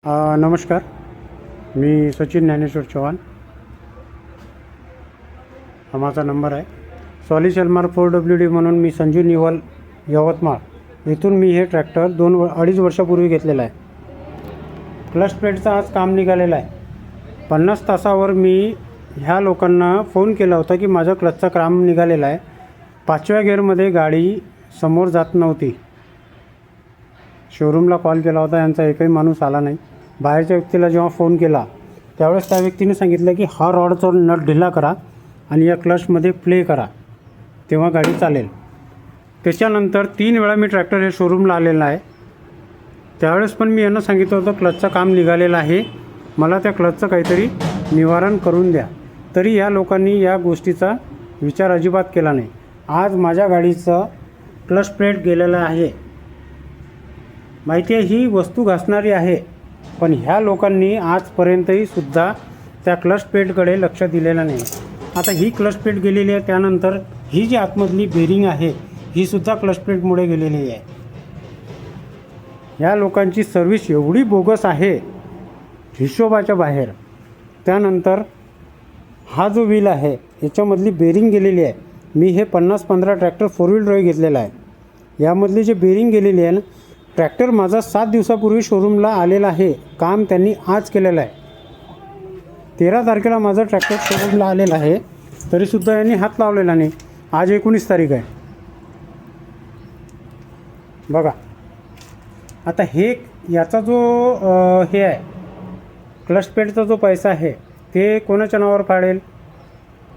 नमस्कार. मी सचिन ज्ञानेश्वर चव्हाण. हा माझा नंबर आहे. सॉलिस एल्मार 4WD म्हणून मी संजू निवल यवतमाळ इथून मी हे ट्रॅक्टर 2-2.5 वर्षापूर्वी घेतलेला आहे. क्लच प्लेटचं आज काम निघालेलं आहे. 50 तासावर मी ह्या लोकांना फोन केला होता की माझं क्लचचं काम निघालेलं आहे. 5व्या गिअरमध्ये गाडी समोर जात नव्हती. शोरूमला कॉल केला होता, यांचा एकही माणूस आला नाही. बाहेरच्या व्यक्तीला जेव्हा फोन केला त्यावेळेस त्या व्यक्तीने सांगितलं की हा रॉडचा नट ढिला करा आणि या क्लचमध्ये प्ले करा, तेव्हा गाडी चालेल. त्याच्यानंतर 3 वेळा मी ट्रॅक्टर हे शोरूमला आलेला आहे. त्यावेळेस पण मी यांना सांगितलं होतं क्लचचं काम निघालेलं आहे, मला त्या क्लचचं काहीतरी निवारण करून द्या. तरी या लोकांनी या गोष्टीचा विचार अजिबात केला नाही. आज माझ्या गाडीचं क्लच प्लेट गेलेलं आहे. माहिती आहे ही वस्तू घासणारी आहे, पण ह्या लोकांनी आजपर्यंतही सुद्धा त्या क्लच प्लेटकडे लक्ष दिलेलं नाही. आता ही क्लच प्लेट गेलेली आहे, त्यानंतर ही जी आतमधली बेरिंग आहे ही सुद्धा क्लच प्लेटमुळे गेलेली आहे. ह्या लोकांची सर्व्हिस एवढी बोगस आहे, हिशोबाच्या बाहेर. त्यानंतर हा जो व्हील आहे याच्यामधली बेरिंग गेलेली आहे. मी हे 50-15 ट्रॅक्टर 4 व्हील ड्राईव्ह घेतलेला आहे. यामधली जे बेरिंग गेलेली आहे ना, ट्रॅक्टर माझा 7 दिवसापूर्वी शोरूमला आलेला आहे. काम त्यांनी आज केलेलं आहे. 13 तारखेला माझं ट्रॅक्टर शोरूमला आलेलं आहे, तरीसुद्धा यांनी हात लावलेला नाही. आज 19 तारीख आहे. बघा आता हे याचा जो हे आहे क्लच प्लेटचा जो पैसा आहे ते कोणाच्या नावावर फाडेल?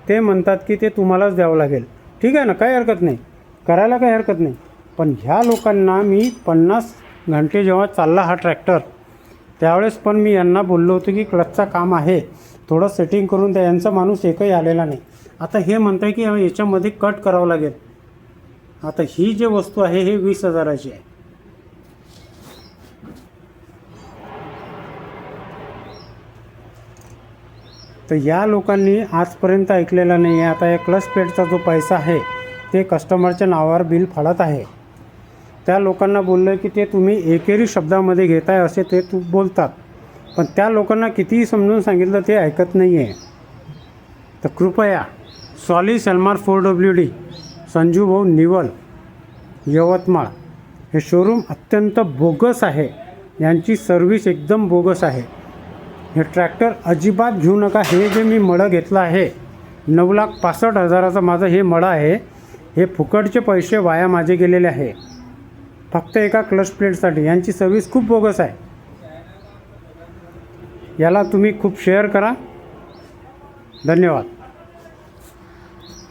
ते म्हणतात की ते तुम्हालाच द्यावं लागेल. ठीक आहे ना, काही हरकत नाही, करायला काही हरकत नाही. पण ह्या लोकांना मी 50 घंटे जेव्हा चालला हा ट्रॅक्टर, त्यावेळेस पण मी यांना बोललो होतो की क्लचचं काम आहे, थोडं सेटिंग करून द्या. यांचा माणूस एकही आलेला नाही. आता हे म्हणत आहे की याच्यामध्ये कट करावं लागेल. आता ही जी वस्तू आहे हे 20,000ची आहे. तर या लोकांनी आजपर्यंत ऐकलेला नाही आहे. आता या क्लच प्लेटचा जो पैसा आहे ते कस्टमरच्या नावावर बिल फाडत आहे. त्या लोकांना बोललं की ते तुम्ही एकेरी शब्दामध्ये घेताय असे ते बोलतात, पण त्या लोकांना कितीही समजून सांगितलं ते ऐकत नाही आहे. तर कृपया सॉलिस एल्मार 4WD संजू भाऊ निवल यवतमाळ हे शोरूम अत्यंत बोगस आहे. यांची सर्व्हिस एकदम बोगस आहे. हे ट्रॅक्टर अजिबात घेऊ नका. हे जे मी मळं घेतलं आहे 9,65,000चं माझं हे मळं आहे. हे फुकटचे पैसे वाया माझे गेलेले आहे फक्त एका क्लच प्लेटसाठी. यांची सर्व्हिस खूप बोगस आहे. याला तुम्ही खूप शेअर करा. धन्यवाद.